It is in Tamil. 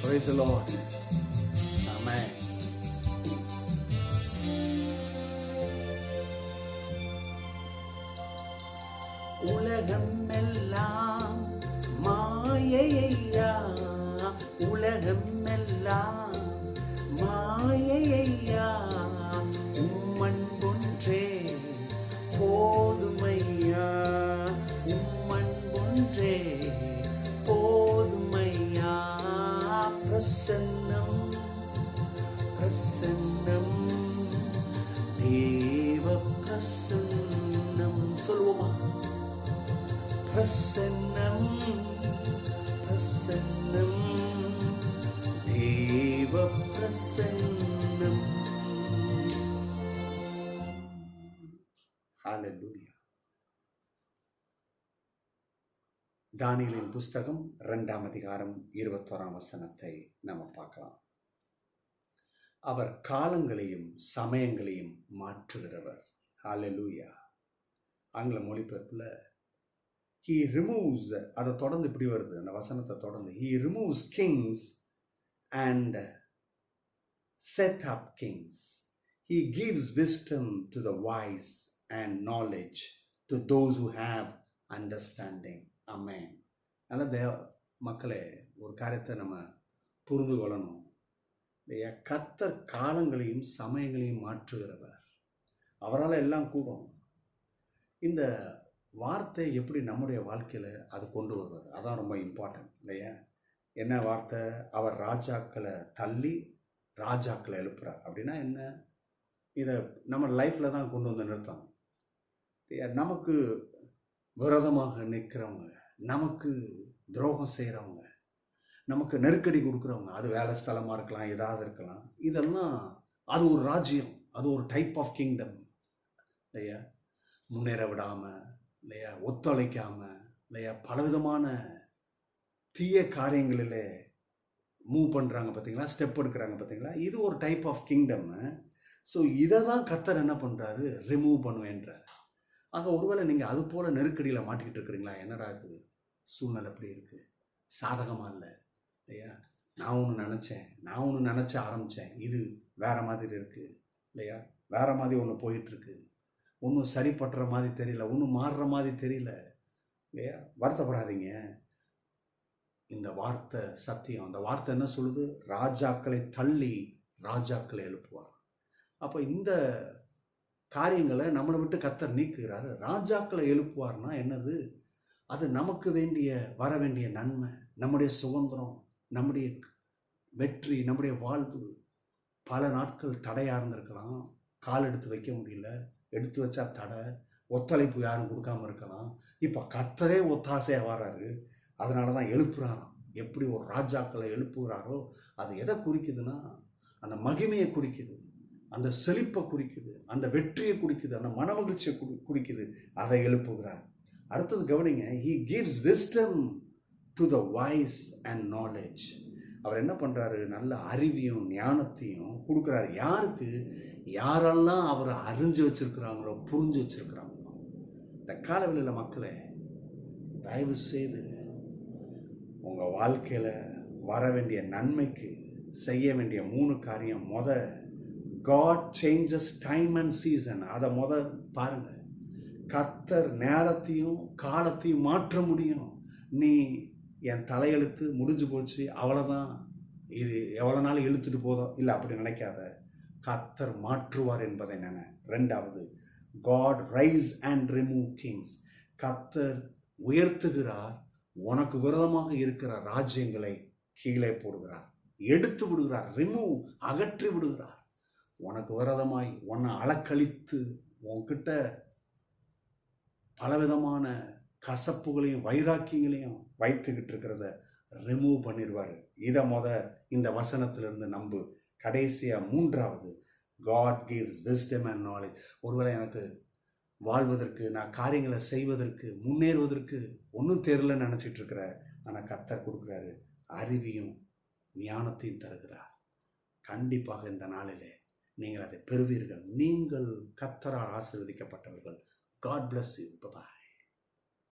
Praise the Lord. Amen. உலகம் எல்லாம் மாயையா, உலகம் எல்லாம் மாயையா, உம்மன் ஒன்றே போதுமையா, உம்மன் ஒன்றே போதுமையா. பிரசன்னம் பிரசன்னம் தேவ பிரசன்னம். சொல்லுவோமா? பிரசன்னம் பிரசன்னம் தேவ பிரசன்னம். ஹல்லேலூயா. தானியேலின் புஸ்தகம் 2ஆம் அதிகாரம் 21ஆம் வசனத்தை நம்ம பார்க்கலாம். அவர் காலங்களையும் சமயங்களையும் மாற்றுகிறவர். ஹல்லேலூயா. ஆங்கில மொழிபெயர்ப்புல he removes, அதை தொடர்ந்து இப்படி வருது அந்த வசனத்தை தொடர்ந்து, he removes kings and set up kings, he gives wisdom to the wise and knowledge to those who have understanding. Amen. அதனால மக்களே, ஒரு காரியத்தை நம்ம புரிந்து கொள்ளணும். கர்த்தர் காலங்களையும் சமயங்களையும் மாற்றுகிறவர். அவரால் எல்லாம் கூடும். இந்த வார்த்தை எப்படி நம்முடைய வாழ்க்கையில் அது கொண்டு வருவது, அதான் ரொம்ப இம்பார்ட்டன்ட் இல்லையா? என்ன வார்த்தை? அவர் ராஜாக்களை தள்ளி ராஜாக்களை எழுப்புறார். அப்படின்னா என்ன? இதை நம்ம லைஃப்பில் தான் கொண்டு வந்து நிறுத்தணும். நமக்கு விரோதமாக நிற்கிறவங்க, நமக்கு துரோகம் செய்கிறவங்க, நமக்கு நெருக்கடி கொடுக்குறவங்க, அது வேலை ஸ்தலமாக இருக்கலாம், ஏதாவது இருக்கலாம், இதெல்லாம் அது ஒரு ராஜ்யம், அது ஒரு டைப் ஆஃப் கிங்டம் இல்லையா? முன்னேற விடாமல் இல்லையா, ஒத்துழைக்காமல் இல்லையா, பலவிதமான தீய காரியங்களில் மூவ் பண்ணுறாங்க பார்த்தீங்களா, ஸ்டெப் எடுக்கிறாங்க பார்த்தீங்களா, இது ஒரு டைப் ஆஃப் கிங்டம். ஸோ இதை தான் கர்த்தர் என்ன பண்ணுறாரு? ரிமூவ் பண்ணுவேன்றார். ஆக ஒருவேளை நீங்கள் அது போல் நெருக்கடியில் மாட்டிக்கிட்டு இருக்கிறீங்களா? என்னடா இது சூழ்நிலை எப்படி இருக்குது, சாதகமாக இல்லை இல்லையா, நான் ஒன்று நினச்ச ஆரம்பித்தேன், இது வேறு மாதிரி இருக்குது இல்லையா, வேறு மாதிரி ஒன்று போயிட்டுருக்கு, ஒன்றும் சரிப்படுற மாதிரி தெரியல, ஒன்றும் மாறுற மாதிரி தெரியல இல்லையா? வருத்தப்படாதீங்க. இந்த வார்த்தை சத்தியம். அந்த வார்த்தை என்ன சொல்லுது? ராஜாக்களை தள்ளி ராஜாக்களை எழுப்புவார். அப்போ இந்த காரியங்களை நம்மளை விட்டு கர்த்தர் நீக்குகிறாரு. ராஜாக்களை எழுப்புவார்னா என்னது? அது நமக்கு வர வேண்டிய நன்மை, நம்முடைய சுதந்திரம், நம்முடைய வெற்றி, நம்முடைய வாழ்வு. பல நாட்கள் தடையாக இருந்திருக்கலாம், கால் எடுத்து வைக்க முடியல, எடுத்து வச்சா தடை, ஒத்துழைப்பு யாரும் கொடுக்காம இருக்கலாம். இப்போ கர்த்தரே ஒத்தாசையாக வர்றாரு, அதனால தான் எழுப்புறாராம். எப்படி ஒரு ராஜாக்களை எழுப்புகிறாரோ அது எதை குறிக்குதுன்னா, அந்த மகிமையை குறிக்குது, அந்த செழிப்பை குறிக்குது, அந்த வெற்றியை குறிக்குது, அந்த மனமகிழ்ச்சியை குறிக்குது. அதை எழுப்புகிறார். அடுத்தது கவனிங்க, he gives wisdom to the wise and knowledge. அவர் என்ன பண்ணுறாரு? நல்ல அறிவையும் ஞானத்தையும் கொடுக்குறாரு. யாருக்கு? யாரெல்லாம் அவரை அறிஞ்சு வச்சிருக்கிறாங்களோ, புரிஞ்சு வச்சிருக்கிறாங்களோ. இந்த காலவெளியில் மக்களே, தயவு செய்து உங்கள் வாழ்க்கையில் வர வேண்டிய நன்மைக்கு செய்ய வேண்டிய 3 காரியம். God changes time and season. அதை பாருங்கள். கர்த்தர் நேரத்தையும் காலத்தையும் மாற்ற முடியும். நீ என் தலையெழுத்து முடிஞ்சு போச்சு, அவ்வளோதான், இது எவ்வளோ நாள் இழுத்துட்டு போதும் இல்லை, அப்படி நினைக்காத. கர்த்தர் மாற்றுவார் என்பதை நினை. 2வது, God rise and remove kings. கர்த்தர் உயர்த்துகிறார், உனக்கு விரோதமாக இருக்கிற ராஜ்யங்களை கீழே போடுகிறார், எடுத்து விடுகிறார், ரிமூவ், அகற்றி விடுகிறார். உனக்கு விரோதமாய் உன்னை அளக்களித்து உன்கிட்ட பலவிதமான கசப்புகளையும் வைராக்கியங்களையும் வைத்துக்கிட்டு இருக்கிறத ரிமூவ் பண்ணிடுவார். இதை இந்த வசனத்திலிருந்து நம்பு. கடைசியாக 3வது, God gives wisdom and knowledge. ஒருவேளை எனக்கு வாழ்வதற்கு, நான் காரியங்களை செய்வதற்கு, முன்னேறுவதற்கு ஒன்றும் தெரியலன்னு நினச்சிட்டு இருக்கிற, ஆனால் கர்த்தர் கொடுக்குறாரு, அறிவையும் ஞானத்தையும் தருகிறார். கண்டிப்பாக இந்த நாளிலே நீங்கள் அதை பெறுவீர்கள். நீங்கள் கர்த்தரால் ஆசீர்வதிக்கப்பட்டவர்கள். God bless you. Bye-bye.